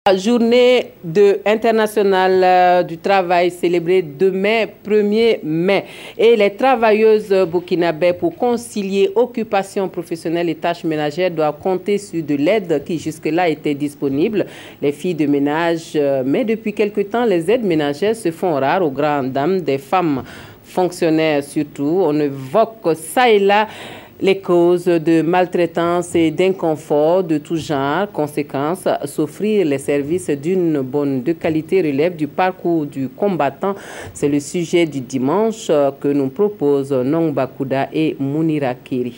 La journée internationale du travail célébrée demain 1er mai et les travailleuses burkinabées pour concilier occupation professionnelle et tâches ménagères doivent compter sur de l'aide qui jusque-là était disponible. Les filles de ménage, mais depuis quelque temps, les aides ménagères se font rares aux grandes dames des femmes fonctionnaires surtout. On évoque ça et là les causes de maltraitance et d'inconfort de tout genre. Conséquence, s'offrir les services d'une bonne de qualité relève du parcours du combattant. C'est le sujet du dimanche que nous proposent Nongba Kouda et Mounira Kiri.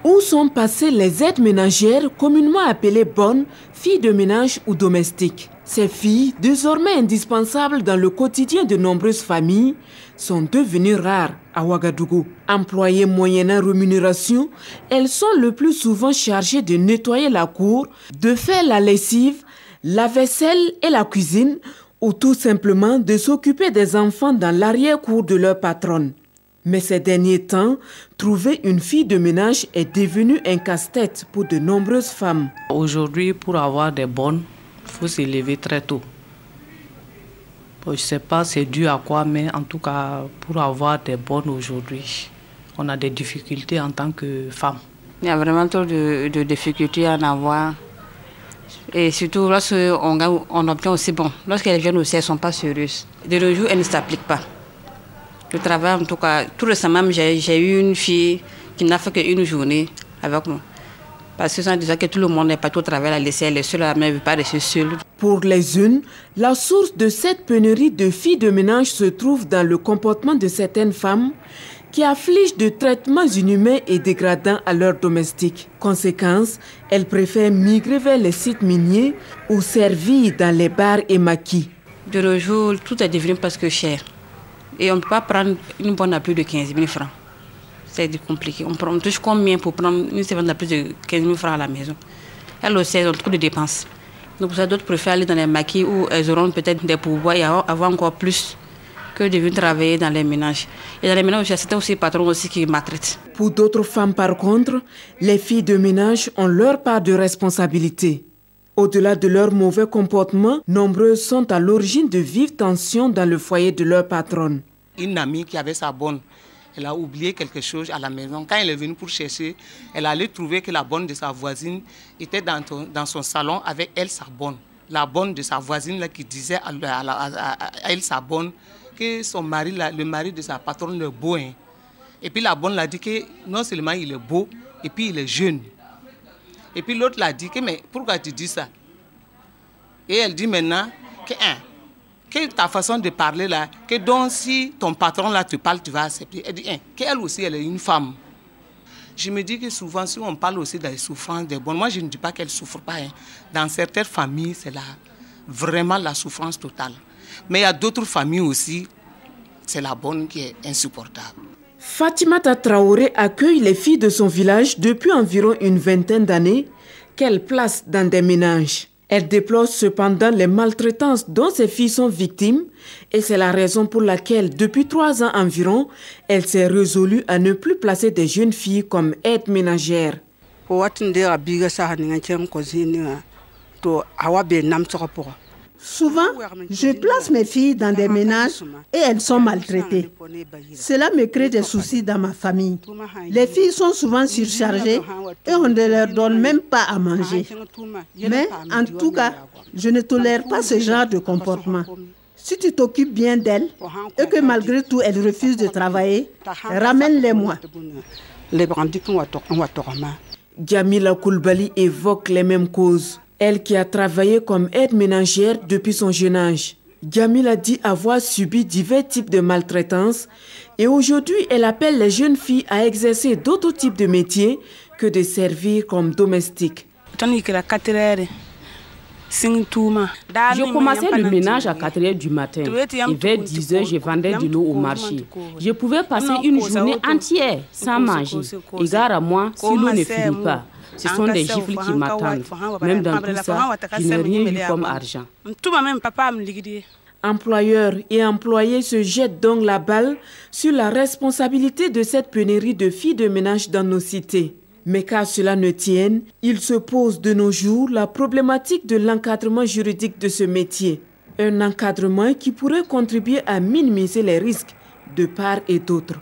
Où sont passées les aides ménagères, communément appelées bonnes, filles de ménage ou domestiques? Ces filles, désormais indispensables dans le quotidien de nombreuses familles, sont devenues rares à Ouagadougou. Employées moyennant rémunération, elles sont le plus souvent chargées de nettoyer la cour, de faire la lessive, la vaisselle et la cuisine, ou tout simplement de s'occuper des enfants dans l'arrière-cour de leur patronne. Mais ces derniers temps, trouver une fille de ménage est devenu un casse-tête pour de nombreuses femmes. Aujourd'hui, pour avoir des bonnes, il faut se lever très tôt. Je ne sais pas c'est dû à quoi, mais en tout cas, pour avoir des bonnes aujourd'hui, on a des difficultés en tant que femme. Il y a vraiment trop de difficultés à en avoir. Et surtout lorsqu'on obtient aussi bon. Lorsqu'elles viennent aussi, elles ne sont pas sérieuses. De nos jours, elles ne s'appliquent pas. Le travail, en tout cas, tout récemment, j'ai eu une fille qui n'a fait qu'une journée avec nous. Parce que ça déjà que tout le monde n'est pas tout au travail à laisser, elle est seule, elle ne veut pas rester seule. Pour les unes, la source de cette pénurie de filles de ménage se trouve dans le comportement de certaines femmes qui affligent de traitements inhumains et dégradants à leurs domestiques. Conséquence, elles préfèrent migrer vers les sites miniers ou servir dans les bars et maquis. De nos jours, tout est devenu presque cher. Et on ne peut pas prendre une bonne à plus de 15 000 francs. C'est compliqué. On touche combien pour prendre une servante à plus de 15 000 francs à la maison? Elles aussi, elles ont trop de dépenses. Donc pour ça, d'autres préfèrent aller dans les maquis où elles auront peut-être des pourboires et avoir encore plus que de venir travailler dans les ménages. Et dans les ménages, il y a certains aussi patrons aussi qui maltraitent. Pour d'autres femmes, par contre, les filles de ménage ont leur part de responsabilité. Au-delà de leur mauvais comportement, nombreuses sont à l'origine de vives tensions dans le foyer de leur patronne. Une amie qui avait sa bonne, elle a oublié quelque chose à la maison. Quand elle est venue pour chercher, elle allait trouver que la bonne de sa voisine était dans son salon avec elle, sa bonne. La bonne de sa voisine là, qui disait à elle, sa bonne, que son mari, le mari de sa patronne, est beau. Hein. Et puis la bonne l'a dit que non seulement il est beau, et puis il est jeune. Et puis l'autre l'a dit que mais pourquoi tu dis ça? Et elle dit maintenant que ta façon de parler là, que donc si ton patron là te parle, tu vas accepter. Elle dit qu'elle aussi elle est une femme. Je me dis que souvent si on parle aussi des souffrances des bonnes, moi je ne dis pas qu'elles ne souffrent pas. Hein. Dans certaines familles, c'est vraiment la souffrance totale. Mais il y a d'autres familles aussi, c'est la bonne qui est insupportable. Fatimata Traoré accueille les filles de son village depuis environ une vingtaine d'années qu'elle place dans des ménages. Elle déplore cependant les maltraitances dont ces filles sont victimes et c'est la raison pour laquelle, depuis 3 ans environ, elle s'est résolue à ne plus placer des jeunes filles comme aides ménagères. Souvent, je place mes filles dans des ménages et elles sont maltraitées. Cela me crée des soucis dans ma famille. Les filles sont souvent surchargées et on ne leur donne même pas à manger. Mais en tout cas, je ne tolère pas ce genre de comportement. Si tu t'occupes bien d'elles et que malgré tout elles refusent de travailler, ramène-les-moi. Djamila Koulibaly évoque les mêmes causes. Elle qui a travaillé comme aide ménagère depuis son jeune âge. Djamila dit avoir subi divers types de maltraitance et aujourd'hui elle appelle les jeunes filles à exercer d'autres types de métiers que de servir comme domestiques. Je commençais le ménage à 4 h du matin et vers 10 h, je vendais de l'eau au marché. Je pouvais passer une journée entière sans manger. Et gare à moi, si l'eau ne finit pas, ce sont des gifles qui m'attendent. Même dans tout ça, je n'ai rien eu comme argent. Employeurs et employés se jettent donc la balle sur la responsabilité de cette pénurie de filles de ménage dans nos cités. Mais qu'à cela ne tienne, il se pose de nos jours la problématique de l'encadrement juridique de ce métier. Un encadrement qui pourrait contribuer à minimiser les risques de part et d'autre.